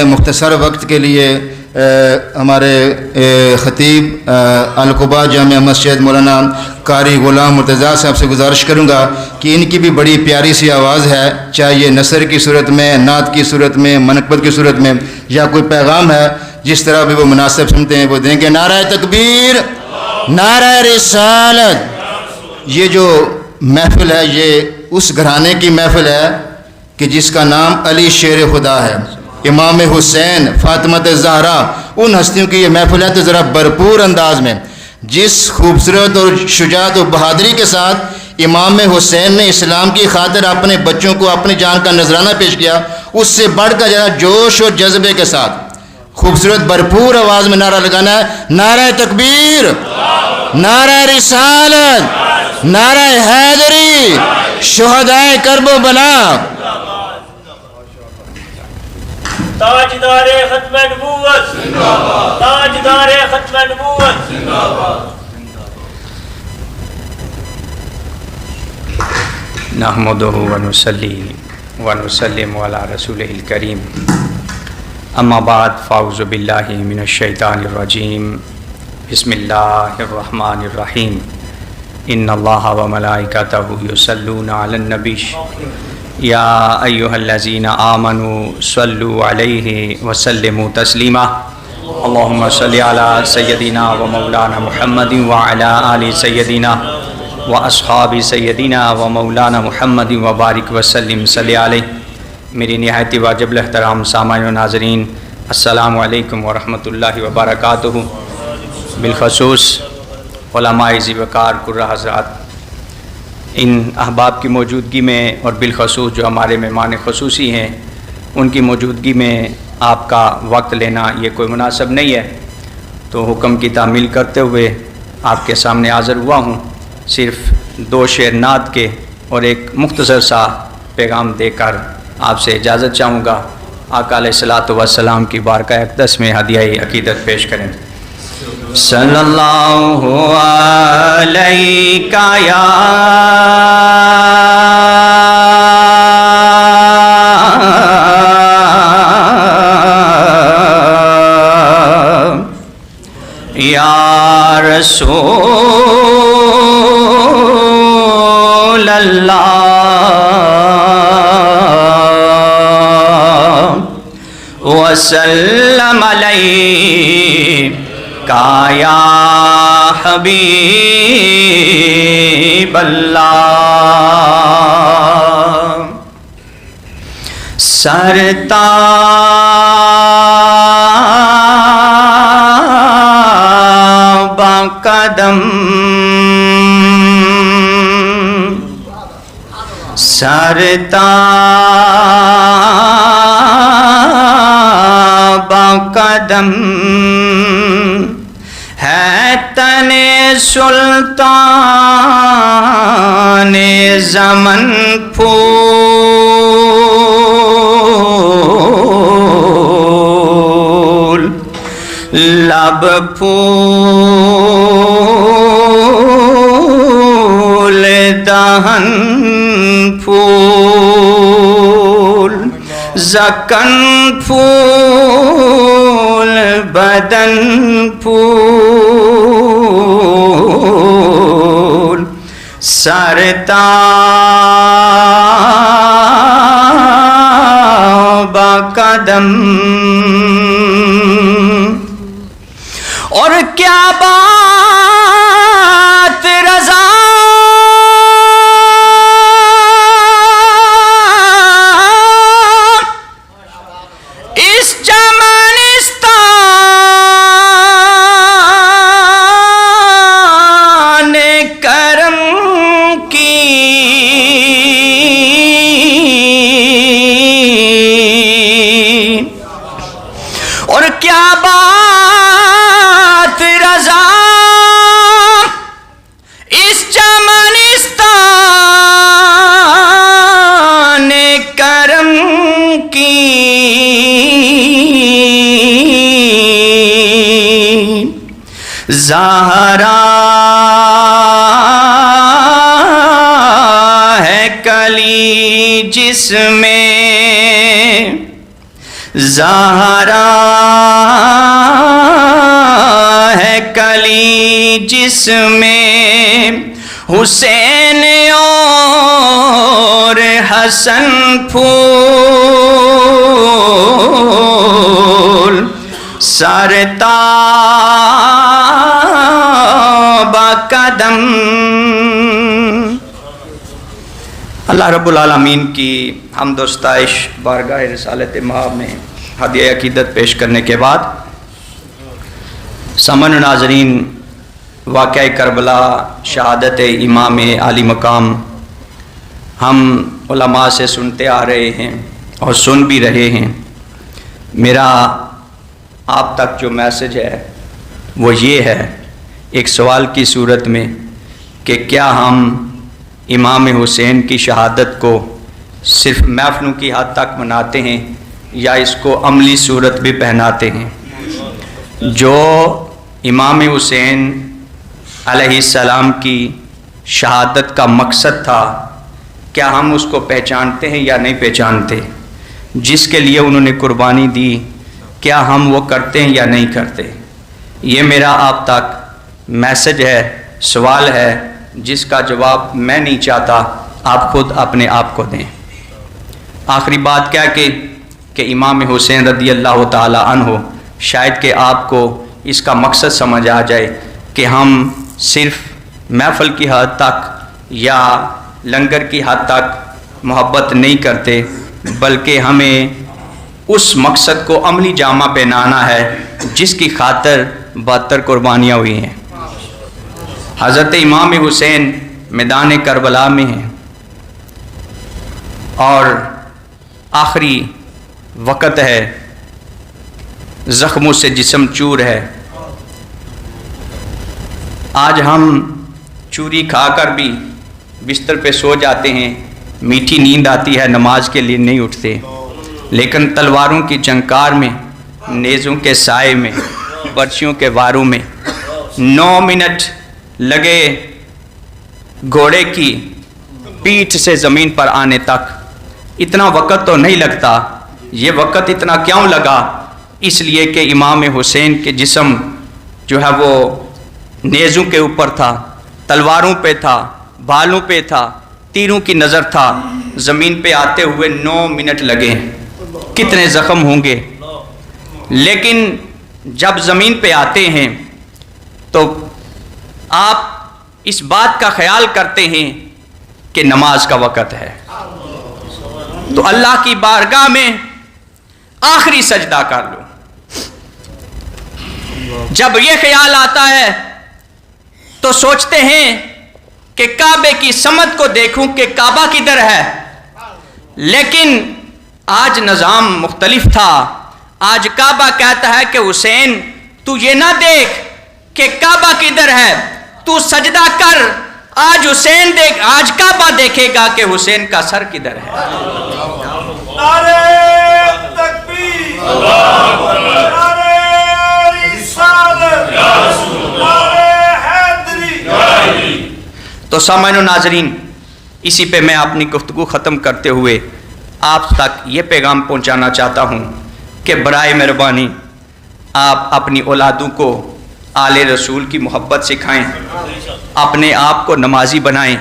مختصر وقت کے لیے ہمارے خطیب القبا جامع مسجد مولانا قاری غلام مرتضیٰ صاحب سے گزارش کروں گا کہ ان کی بھی بڑی پیاری سی آواز ہے، چاہے یہ نثر کی صورت میں، نعت کی صورت میں، منقبت کی صورت میں، یا کوئی پیغام ہے، جس طرح بھی وہ مناسب سمجھتے ہیں وہ دیں گے۔ نعرہ تکبیر، نعرہ رسالت۔ یہ جو محفل ہے یہ اس گھرانے کی محفل ہے کہ جس کا نام علی شیر خدا ہے، امام حسین، فاطمہ زہرا، ان ہستیوں کی یہ محفل ہے۔ تو ذرا بھرپور انداز میں جس خوبصورت اور شجاعت و بہادری کے ساتھ امام حسین نے اسلام کی خاطر اپنے بچوں کو اپنی جان کا نذرانہ پیش کیا، اس سے بڑھ کر ذرا جوش اور جذبے کے ساتھ خوبصورت بھرپور آواز میں نعرہ لگانا ہے۔ نعرہ تکبیر، نعرہ رسالت، نعرہ حیدری، شہدائے کرب و بلا۔ تاجدار ختم نبوت، تاجدار ختم نبوت۔ نحمدہ ونصلی ونسلم علی رسولہ الکریم، اما بعد فاعوذ باللہ من الشیطان الرجیم، بسم اللہ الرحمن الرحیم۔ ان اللہ وملائکتہ یصلون علی النبی یا ایہا الذین آمنوا صلوا علیہ وسلموا تسلیما۔ اللہم صلی علی سیدنا و مولانا محمد وعلی آل سیدنا و اصحاب سیدنا و مولانا محمد وبارک وسلم صلی علیہ۔ میری نہایت واجب الاحترام سامعین و ناظرین، السلام علیکم ورحمۃ اللہ وبرکاتہ۔ بالخصوص علماء ذی وقار قرہ حضرات، ان احباب کی موجودگی میں اور بالخصوص جو ہمارے مہمان خصوصی ہیں ان کی موجودگی میں آپ کا وقت لینا یہ کوئی مناسب نہیں ہے، تو حکم کی تعمیل کرتے ہوئے آپ کے سامنے حاضر ہوا ہوں۔ صرف 2 شعر نعت کے اور ایک مختصر سا پیغام دے کر آپ سے اجازت چاہوں گا۔ آقا علیہ الصلوۃ والسلام کی بارگاہ اقدس میں ہدیہ عقیدت پیش کریں۔ صلی اللہ علیہ یا یا رسول اللہ وسلم علیہ یا حبیب اللہ۔ سرتاب قدم، سرتاب قدم ہے تن سلطان زمن پھول، لب پھول دہن پھول، زکن پھول بدن پھول، سرتاب قدم۔ اور کیا بات رضا اس چمنستان کرم کی، اور کیا بات رضا اس چمنستان کرم کی، زہرا ہے کلی جس میں زہرا ہے کلی جس میں حسین اور حسن پھول سرتابہ قدم. اللہ رب العالمین کی حمد و ستائش بارگاہ رسالت مآب میں ہدیہ عقیدت پیش کرنے کے بعد سامعین و ناظرین، واقعہ کربلا، شہادت امام عالی مقام ہم علماء سے سنتے آ رہے ہیں اور سن بھی رہے ہیں. میرا آپ تک جو میسج ہے وہ یہ ہے، ایک سوال کی صورت میں، کہ کیا ہم امام حسین کی شہادت کو صرف محفلوں کی حد تک مناتے ہیں یا اس کو عملی صورت بھی پہناتے ہیں؟ جو امام حسین علیہ السلام کی شہادت کا مقصد تھا، کیا ہم اس کو پہچانتے ہیں یا نہیں پہچانتے؟ جس کے لیے انہوں نے قربانی دی، کیا ہم وہ کرتے ہیں یا نہیں کرتے؟ یہ میرا آپ تک میسج ہے، سوال ہے، جس کا جواب میں نہیں چاہتا آپ خود اپنے آپ کو دیں. آخری بات کیا کہ امام حسین رضی اللہ تعالی عنہ، شاید کہ آپ کو اس کا مقصد سمجھ آ جائے کہ ہم صرف محفل کی حد تک یا لنگر کی حد تک محبت نہیں کرتے، بلکہ ہمیں اس مقصد کو عملی جامہ پہنانا ہے جس کی خاطر 72 قربانیاں ہوئی ہیں. حضرت امام حسین میدان کربلا میں ہیں اور آخری وقت ہے، زخموں سے جسم چور ہے. آج ہم چوری کھا کر بھی بستر پہ سو جاتے ہیں، میٹھی نیند آتی ہے، نماز کے لیے نہیں اٹھتے، لیکن تلواروں کی جھنکار میں، نیزوں کے سائے میں، برچھیوں کے واروں میں 9 منٹ لگے گھوڑے کی پیٹھ سے زمین پر آنے تک. اتنا وقت تو نہیں لگتا. یہ وقت اتنا کیوں لگا؟ اس لیے کہ امام حسین کے جسم جو ہے وہ نیزوں کے اوپر تھا، تلواروں پہ تھا، بھالوں پہ تھا، تیروں کی نظر تھا. زمین پہ آتے ہوئے 9 منٹ لگے. کتنے زخم ہوں گے؟ لیکن جب زمین پہ آتے ہیں تو آپ اس بات کا خیال کرتے ہیں کہ نماز کا وقت ہے، تو اللہ کی بارگاہ میں آخری سجدہ کر لو. جب یہ خیال آتا ہے تو سوچتے ہیں کہ کعبے کی سمت کو دیکھوں کہ کعبہ کدھر ہے. لیکن آج نظام مختلف تھا. آج کعبہ کہتا ہے کہ حسین تو یہ نہ دیکھ کہ کعبہ کدھر ہے، تو سجدہ کر. آج حسین دیکھ، آج کعبہ دیکھے گا کہ حسین کا سر کدھر ہے. نعرہ تکبیر، نعرہ رسالت، نعرہ حیدری. تو سامعین و ناظرین، اسی پہ میں اپنی گفتگو ختم کرتے ہوئے آپ تک یہ پیغام پہنچانا چاہتا ہوں کہ برائے مہربانی آپ اپنی اولادوں کو آل رسول کی محبت سکھائیں، اپنے آپ کو نمازی بنائیں.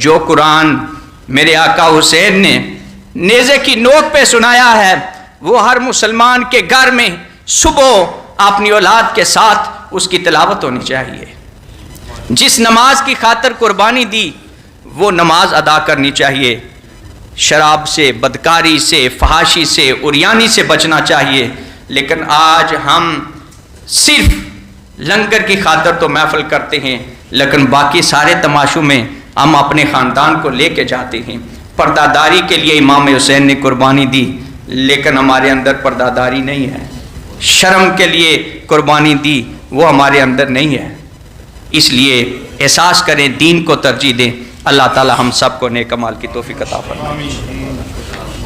جو قرآن میرے آقا حسین نے نیزے کی نوک پہ سنایا ہے وہ ہر مسلمان کے گھر میں صبح اپنی اولاد کے ساتھ اس کی تلاوت ہونی چاہیے. جس نماز کی خاطر قربانی دی وہ نماز ادا کرنی چاہیے. شراب سے، بدکاری سے، فحاشی سے، عریانی سے بچنا چاہیے. لیکن آج ہم صرف لنگر کی خاطر تو محفل کرتے ہیں، لیکن باقی سارے تماشوں میں ہم اپنے خاندان کو لے کے جاتے ہیں. پردہ داری کے لیے امام حسین نے قربانی دی، لیکن ہمارے اندر پردہ داری نہیں ہے. شرم کے لیے قربانی دی، وہ ہمارے اندر نہیں ہے. اس لیے احساس کریں، دین کو ترجیح دیں. اللہ تعالی ہم سب کو نیک اعمال کی توفیق عطا فرمائے.